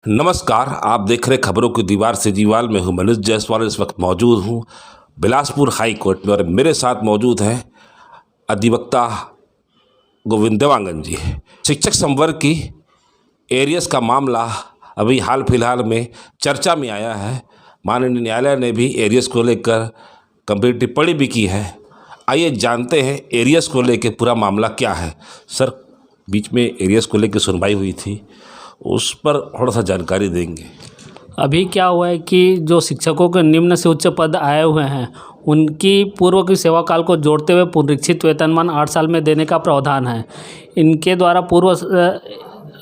नमस्कार। आप देख रहे खबरों की दीवार से जीवाल में हूँ मनीष जायसवाल। इस वक्त मौजूद हूँ बिलासपुर हाई कोर्ट में और मेरे साथ मौजूद हैं अधिवक्ता गोविंद देवांगन जी। शिक्षक संवर्ग की एरियर्स का मामला अभी हाल फिलहाल में चर्चा में आया है। माननीय न्यायालय ने भी एरियर्स को लेकर गंभीर टिप्पणी भी की है। आइए जानते हैं एरियर्स को लेकर पूरा मामला क्या है। सर, बीच में एरियर्स को लेकर सुनवाई हुई थी, उस पर थोड़ा सा जानकारी देंगे। अभी क्या हुआ है कि जो शिक्षकों के निम्न से उच्च पद आए हुए हैं उनकी पूर्व की सेवा काल को जोड़ते हुए पुनरीक्षित वेतनमान 8 साल में देने का प्रावधान है। इनके द्वारा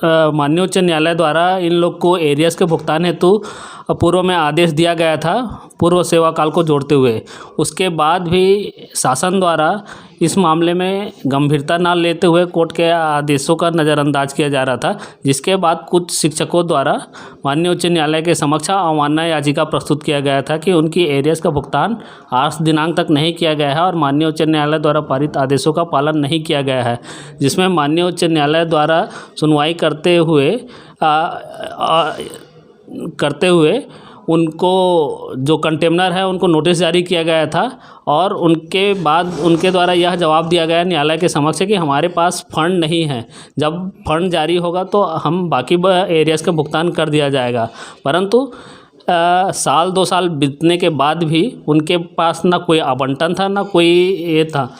माननीय उच्च न्यायालय द्वारा इन लोग को एरियर्स के भुगतान हेतु पूर्व में आदेश दिया गया था, पूर्व सेवा काल को जोड़ते हुए। उसके बाद भी शासन द्वारा इस मामले में गंभीरता न लेते हुए कोर्ट के आदेशों का नज़रअंदाज किया जा रहा था, जिसके बाद कुछ शिक्षकों द्वारा माननीय उच्च न्यायालय के समक्ष अवमानना याचिका प्रस्तुत किया गया था कि उनकी एरियर्स का भुगतान 8 दिनांक तक नहीं किया गया है और माननीय उच्च न्यायालय द्वारा पारित आदेशों का पालन नहीं किया गया है, जिसमें माननीय उच्च न्यायालय द्वारा सुनवाई करते हुए उनको जो कंटेमनर है उनको नोटिस जारी किया गया था और उनके बाद उनके द्वारा यह जवाब दिया गया न्यायालय के समक्ष कि हमारे पास फंड नहीं है, जब फंड जारी होगा तो हम बाकी एरियर्स का भुगतान कर दिया जाएगा। परंतु साल 2 साल बीतने के बाद भी उनके पास ना कोई आवंटन था ना कोई ये था।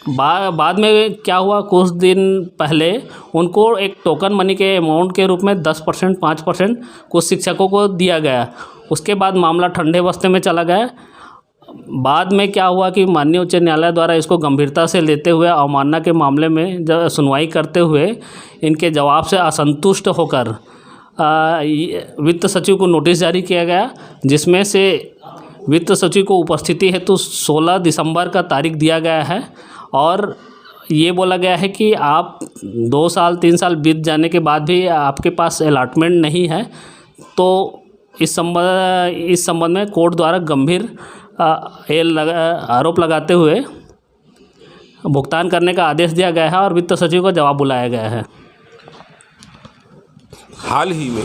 बाद में क्या हुआ, कुछ दिन पहले उनको एक टोकन मनी के अमाउंट के रूप में 10% 5% कुछ शिक्षकों को दिया गया। उसके बाद मामला ठंडे बस्ते में चला गया। बाद में क्या हुआ कि माननीय उच्च न्यायालय द्वारा इसको गंभीरता से लेते हुए अवमानना के मामले में जब सुनवाई करते हुए इनके जवाब से असंतुष्ट होकर वित्त सचिव को नोटिस जारी किया गया, जिसमें से वित्त सचिव को उपस्थिति हेतु 16 दिसंबर का तारीख दिया गया है और ये बोला गया है कि आप 2 साल 3 साल बीत जाने के बाद भी आपके पास अलॉटमेंट नहीं है, तो इस संबंध में कोर्ट द्वारा गंभीर आरोप लगाते हुए भुगतान करने का आदेश दिया गया है और वित्त सचिव को जवाब बुलाया गया है। हाल ही में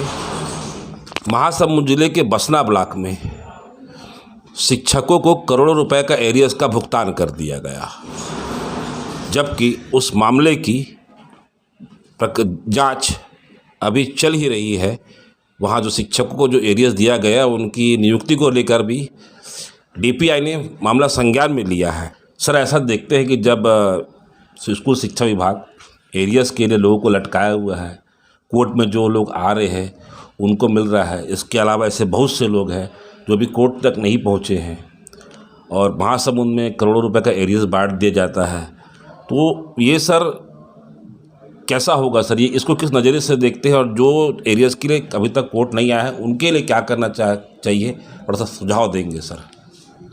महासमुंद जिले के बसना ब्लॉक में शिक्षकों को करोड़ों रुपए का एरियर्स का भुगतान कर दिया गया, जबकि उस मामले की जांच अभी चल ही रही है। वहाँ जो शिक्षकों को जो एरियर्स दिया गया उनकी नियुक्ति को लेकर भी डीपीआई ने मामला संज्ञान में लिया है। सर, ऐसा देखते हैं कि जब स्कूल शिक्षा विभाग एरियर्स के लिए लोगों को लटकाया हुआ है, कोर्ट में जो लोग आ रहे हैं उनको मिल रहा है, इसके अलावा ऐसे बहुत से लोग हैं जो भी कोर्ट तक नहीं पहुँचे हैं और महासमुंद में करोड़ों रुपए का एरियर्स बांट दिया जाता है, तो ये सर कैसा होगा सर? ये इसको किस नज़रिए से देखते हैं और जो एरियर्स के लिए अभी तक कोर्ट नहीं आया है उनके लिए क्या करना चाहिए, थोड़ा सा सुझाव देंगे सर।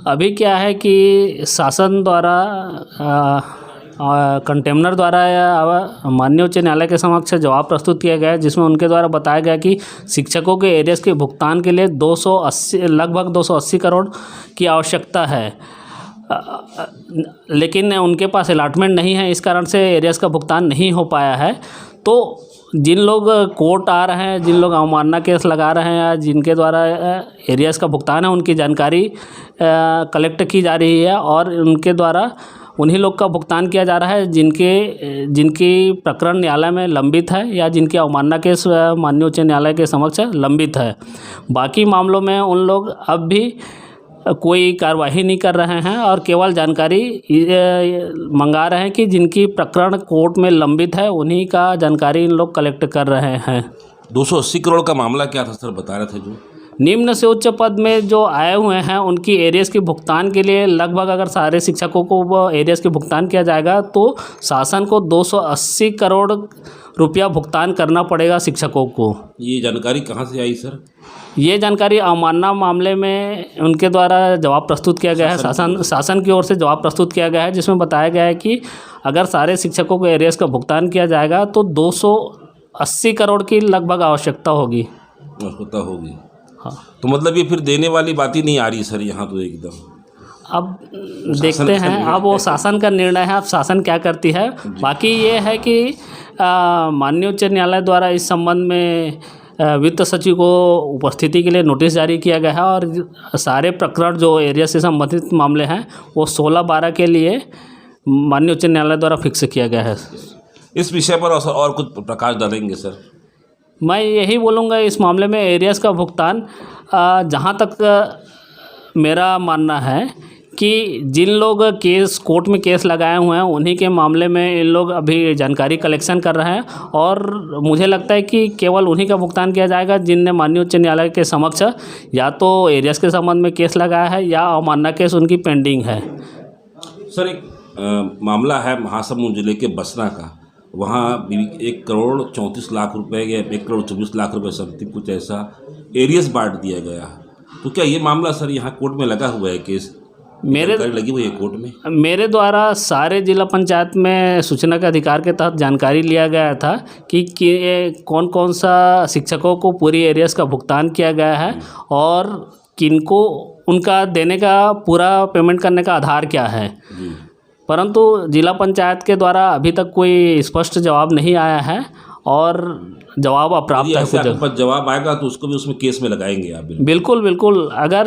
अभी क्या है कि शासन द्वारा कंटेमनर द्वारा माननीय उच्च न्यायालय के समक्ष जवाब प्रस्तुत किया गया है, जिसमें उनके द्वारा बताया गया कि शिक्षकों के एरियर्स के भुगतान के लिए लगभग 280 करोड़ की आवश्यकता है, लेकिन उनके पास अलॉटमेंट नहीं है, इस कारण से एरियर्स का भुगतान नहीं हो पाया है। तो जिन लोग कोर्ट आ रहे हैं, जिन लोग अवमानना केस लगा रहे हैं या जिनके द्वारा एरियर्स का भुगतान है, उनकी जानकारी कलेक्ट की जा रही है और उनके द्वारा उन्हीं लोग का भुगतान किया जा रहा है जिनकी प्रकरण न्यायालय में लंबित है या जिनकी अवमानना केस माननीय उच्च न्यायालय के समक्ष लंबित है। बाकी मामलों में उन लोग अब भी कोई कार्रवाई नहीं कर रहे हैं और केवल जानकारी मंगा रहे हैं कि जिनकी प्रकरण कोर्ट में लंबित है उन्हीं का जानकारी इन लोग कलेक्ट कर रहे हैं। 280 करोड़ का मामला क्या था सर, बता रहे थे? जो निम्न से उच्च पद में जो आए हुए हैं उनकी एरियर्स के भुगतान के लिए लगभग, अगर सारे शिक्षकों को एरियर्स के भुगतान किया जाएगा तो शासन को 280 करोड़ रुपया भुगतान करना पड़ेगा शिक्षकों को। ये जानकारी कहाँ से आई सर? ये जानकारी अवमानना मामले में उनके द्वारा जवाब प्रस्तुत किया गया है, शासन की ओर से जवाब प्रस्तुत किया गया है, जिसमें बताया गया है कि अगर सारे शिक्षकों को एरियर्स का भुगतान किया जाएगा तो 280 करोड़ की लगभग आवश्यकता होगी। हाँ, तो मतलब ये फिर देने वाली बात ही नहीं आ रही सर यहाँ तो एकदम। अब देखते हैं, अब वो शासन का निर्णय है, अब शासन क्या करती है। बाकी ये है कि माननीय उच्च न्यायालय द्वारा इस संबंध में वित्त सचिव को उपस्थिति के लिए नोटिस जारी किया गया है और सारे प्रकरण जो एरिया से संबंधित मामले हैं वो 16/12 के लिए माननीय उच्च न्यायालय द्वारा फिक्स किया गया है। इस विषय पर और कुछ प्रकाश डालेंगे सर? मैं यही बोलूँगा इस मामले में एरियर्स का भुगतान जहाँ तक मेरा मानना है कि जिन लोग कोर्ट में केस लगाए हुए हैं उन्हीं के मामले में इन लोग अभी जानकारी कलेक्शन कर रहे हैं और मुझे लगता है कि केवल उन्हीं का भुगतान किया जाएगा जिनने माननीय उच्च न्यायालय के समक्ष या तो एरियर्स के संबंध में केस लगाया है या अवमानना केस उनकी पेंडिंग है। सर एक मामला है महासमुंद जिले के बसना का, वहाँ 1,34,00,000 रुपए या 1,24,00,000 रुपए समथिंग कुछ ऐसा एरियस बांट दिया गया। तो क्या ये मामला सर यहाँ कोर्ट में लगा हुआ है केस? लगी हुई है कोर्ट में? मेरे द्वारा सारे जिला पंचायत में सूचना के अधिकार के तहत जानकारी लिया गया था कि कौन कौन सा शिक्षकों को पूरी एरियस का भुगतान किया गया है और किनको उनका देने का पूरा पेमेंट करने का आधार क्या है। परंतु जिला पंचायत के द्वारा अभी तक कोई स्पष्ट जवाब नहीं आया है और जवाब अप्राप्त है। कुछ जवाब आएगा तो उसको भी उसमें केस में लगाएंगे आप? बिल्कुल बिल्कुल। अगर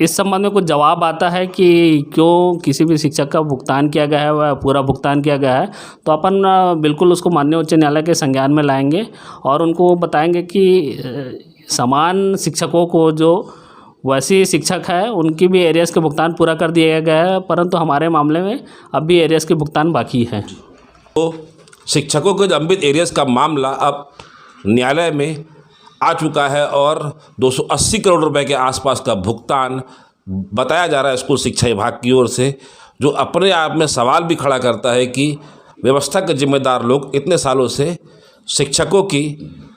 इस संबंध में कुछ जवाब आता है कि क्यों किसी भी शिक्षक का भुगतान किया गया है व पूरा भुगतान किया गया है तो अपन बिल्कुल उसको माननीय उच्च न्यायालय के संज्ञान में लाएंगे और उनको बताएंगे कि समान शिक्षकों को जो वैसी शिक्षक है उनकी भी एरियस के भुगतान पूरा कर दिया गया है, परंतु हमारे मामले में अब भी एरियस के भुगतान बाकी है। तो शिक्षकों के लंबित एरियस का मामला अब न्यायालय में आ चुका है और 280 करोड़ रुपए के आसपास का भुगतान बताया जा रहा है स्कूल शिक्षा विभाग की ओर से, जो अपने आप में सवाल भी खड़ा करता है कि व्यवस्था के जिम्मेदार लोग इतने सालों से शिक्षकों की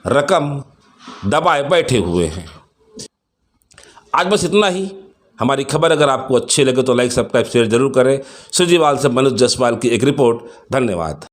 रकम दबाए बैठे हुए हैं। आज बस इतना ही। हमारी खबर अगर आपको अच्छी लगे तो लाइक, सब्सक्राइब, शेयर जरूर करें। सुजीवाल से मनोज जायसवाल की एक रिपोर्ट। धन्यवाद।